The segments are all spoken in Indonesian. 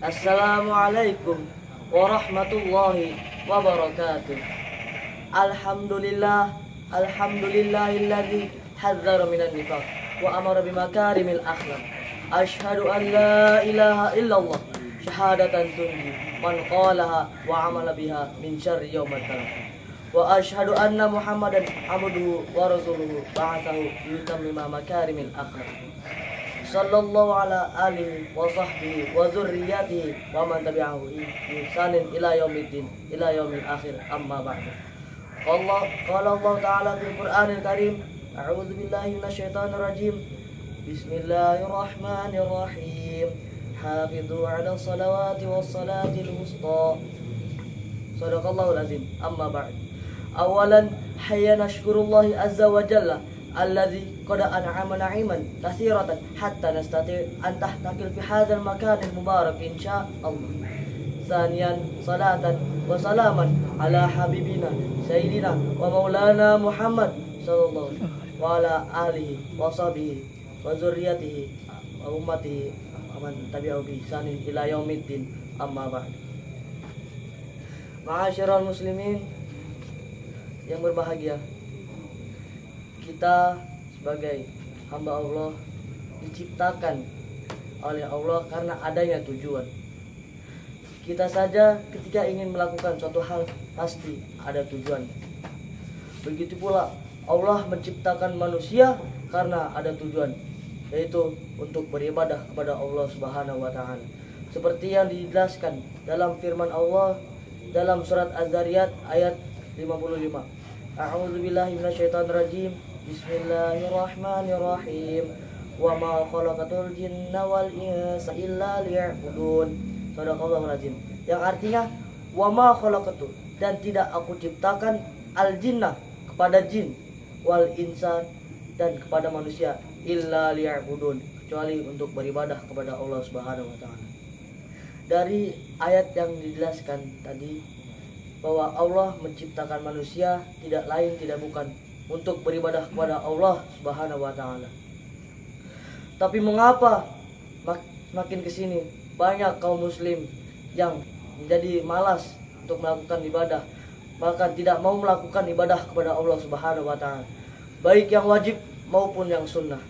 Assalamualaikum warahmatullahi wabarakatuh. Alhamdulillah, alhamdulillahilladzi hadzara minan nifaq wa amara bimakarimil akhlaq. Asyhadu an la ilaha illallah syahadatan tunji man qalaha wa amala biha min syarri yaumil qiyamah. Wa asyhadu anna Muhammadan abduhu wa rasuluhu ba'athahu liyutammima makarimil akhlaq. Sallallahu ala alihi wa sahbihi wa dzurriyyatihi wa man tabi'ahu bi ihsanin ila yaumiddin ila yaumil akhir, amma ba'du. Qala Allah ta'ala fil Qur'anil Karim, a'udzu billahi minasyaitonir rajim. Bismillahirrahmanirrahim. Hafidzu 'alas salawati was salatil wusta. Shadaqallahul azim, amma ba'du. Awalan hayya nashkurullahi azza wa jalla alladzi qad an'ama na'iman katsiratan hatta nastati' an tahtakil fi hadzal makanil mubarak insyaallah. Tsaniyan salatan wa salaman ala habibina sayyidina wa maulana Muhammad sallallahu wa ala alihi wa sahbihi wa dzurriyyatihi wa ummatihi aman tabi'u bi ihsanin ila yaumiddin, amma ba'd. Ma'asyiral muslimin yang berbahagia, kita sebagai hamba Allah diciptakan oleh Allah karena adanya tujuan. Kita saja ketika ingin melakukan suatu hal pasti ada tujuan. Begitu pula Allah menciptakan manusia karena ada tujuan, yaitu untuk beribadah kepada Allah Subhanahu wa taala. Seperti yang dijelaskan dalam firman Allah dalam surat Az-Zariyat ayat 55. A'udzu billahi minasyaitonir rajim. Bismillahirrahmanirrahim. Wa ma khalaqatul jinna wal insa illa liya'budun. Shadaqallahul azim. Yang artinya wa ma khalaqatu, dan tidak aku ciptakan al jinna kepada jin, wal insa dan kepada manusia, illa liya'budun, kecuali untuk beribadah kepada Allah Subhanahu wa taala. Dari ayat yang dijelaskan tadi bahwa Allah menciptakan manusia tidak lain tidak bukan untuk beribadah kepada Allah Subhanahu wa taala. Tapi mengapa makin kesini banyak kaum muslim yang menjadi malas untuk melakukan ibadah, bahkan tidak mau melakukan ibadah kepada Allah Subhanahu wa taala, baik yang wajib maupun yang sunnah.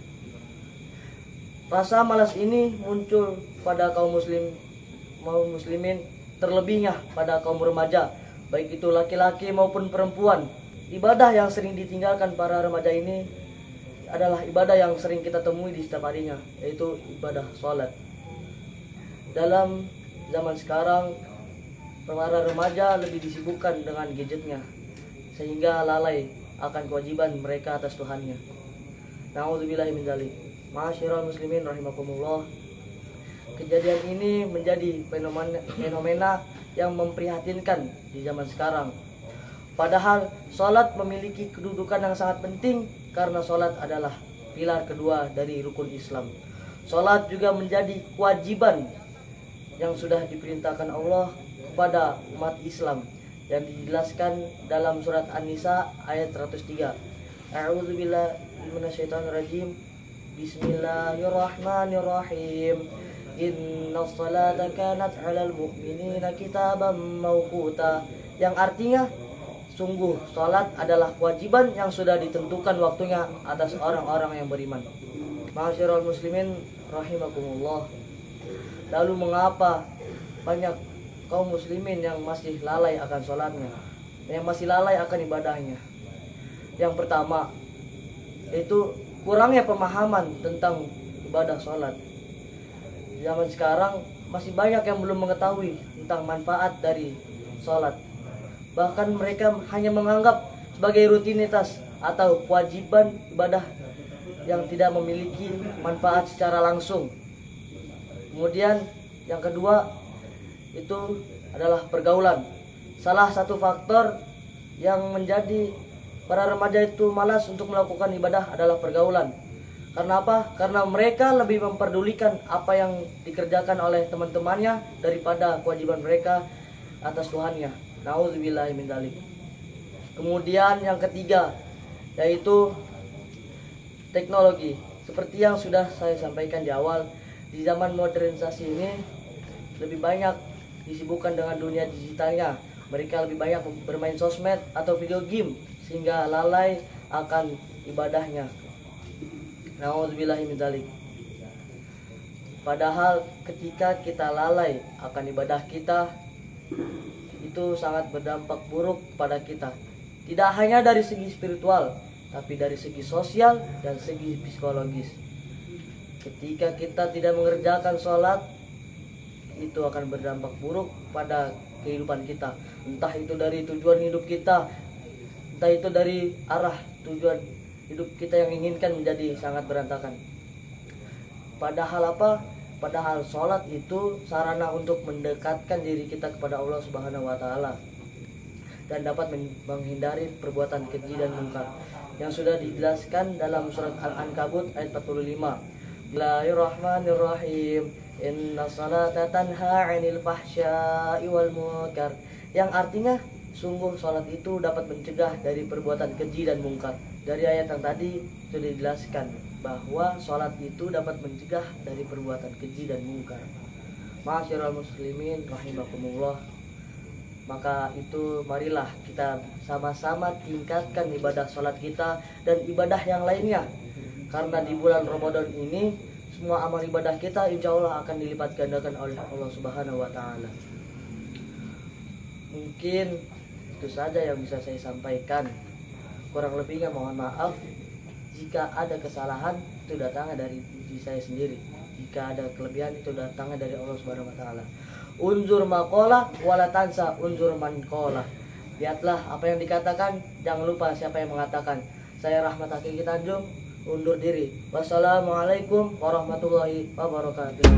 Rasa malas ini muncul pada kaum muslimin, terlebihnya pada kaum remaja, baik itu laki-laki maupun perempuan. Ibadah yang sering ditinggalkan para remaja ini adalah ibadah yang sering kita temui di setiap harinya, yaitu ibadah sholat. Dalam zaman sekarang, para remaja lebih disibukkan dengan gadgetnya, sehingga lalai akan kewajiban mereka atas Tuhannya. Na'udzubillahi min dzalik. Ma'asyiral muslimin rahimakumullah. Kejadian ini menjadi fenomena yang memprihatinkan di zaman sekarang. Padahal sholat memiliki kedudukan yang sangat penting, karena sholat adalah pilar kedua dari rukun Islam. Sholat juga menjadi kewajiban yang sudah diperintahkan Allah kepada umat Islam, yang dijelaskan dalam surat An-Nisa ayat 103. A'udzu billahi minasyaitonir rajim. Bismillahirrahmanirrahim. Innas salata kanat 'alal mu'minina kitaban mawquta. Yang artinya sungguh salat adalah kewajiban yang sudah ditentukan waktunya atas orang-orang yang beriman. Ma'asyiral muslimin rahimakumullah. Lalu mengapa banyak kaum muslimin yang masih lalai akan salatnya, yang masih lalai akan ibadahnya? Yang pertama, yaitu kurangnya pemahaman tentang ibadah salat. Zaman sekarang masih banyak yang belum mengetahui tentang manfaat dari sholat. Bahkan mereka hanya menganggap sebagai rutinitas atau kewajiban ibadah yang tidak memiliki manfaat secara langsung. Kemudian yang kedua itu adalah pergaulan. Salah satu faktor yang menjadi para remaja itu malas untuk melakukan ibadah adalah pergaulan. Karena apa? Karena mereka lebih memperdulikan apa yang dikerjakan oleh teman-temannya daripada kewajiban mereka atas Tuhannya. Na'udzubillahi min dzalik. Kemudian yang ketiga, yaitu teknologi. Seperti yang sudah saya sampaikan di awal, di zaman modernisasi ini lebih banyak disibukkan dengan dunia digitalnya. Mereka lebih banyak bermain sosmed atau video game sehingga lalai akan ibadahnya. Nauzubillahi min dzalik. Padahal ketika kita lalai akan ibadah kita, itu sangat berdampak buruk pada kita. Tidak hanya dari segi spiritual, tapi dari segi sosial dan segi psikologis. Ketika kita tidak mengerjakan sholat, itu akan berdampak buruk pada kehidupan kita. Entah itu dari tujuan hidup kita, entah itu dari arah tujuan hidup kita yang inginkan menjadi sangat berantakan. Padahal apa? Padahal sholat itu sarana untuk mendekatkan diri kita kepada Allah Subhanahu wa Ta'ala dan dapat menghindari perbuatan keji dan munkar yang sudah dijelaskan dalam surat Al-Ankabut ayat 45. Bismillahirrahmanirrahim. Inna salata tanha 'anil fahsya'i wal munkar, yang artinya sungguh salat itu dapat mencegah dari perbuatan keji dan mungkar. Dari ayat yang tadi sudah dijelaskan bahwa salat itu dapat mencegah dari perbuatan keji dan mungkar. Ma'asyiral muslimin rahimakumullah. Maka itu marilah kita sama-sama tingkatkan ibadah salat kita dan ibadah yang lainnya. Karena di bulan Ramadan ini semua amal ibadah kita insya Allah akan dilipat gandakan oleh Allah Subhanahu wa Ta'ala. Mungkin itu saja yang bisa saya sampaikan. Kurang lebihnya mohon maaf. Jika ada kesalahan itu datangnya dari diri saya sendiri. Jika ada kelebihan itu datangnya dari Allah Subhanahu wa Ta'ala. Unzur maqala wala tansa unzur man qala. Lihatlah apa yang dikatakan, jangan lupa siapa yang mengatakan. Saya Rahmat Hakiki Tanjung undur diri. Wassalamualaikum warahmatullahi wabarakatuh.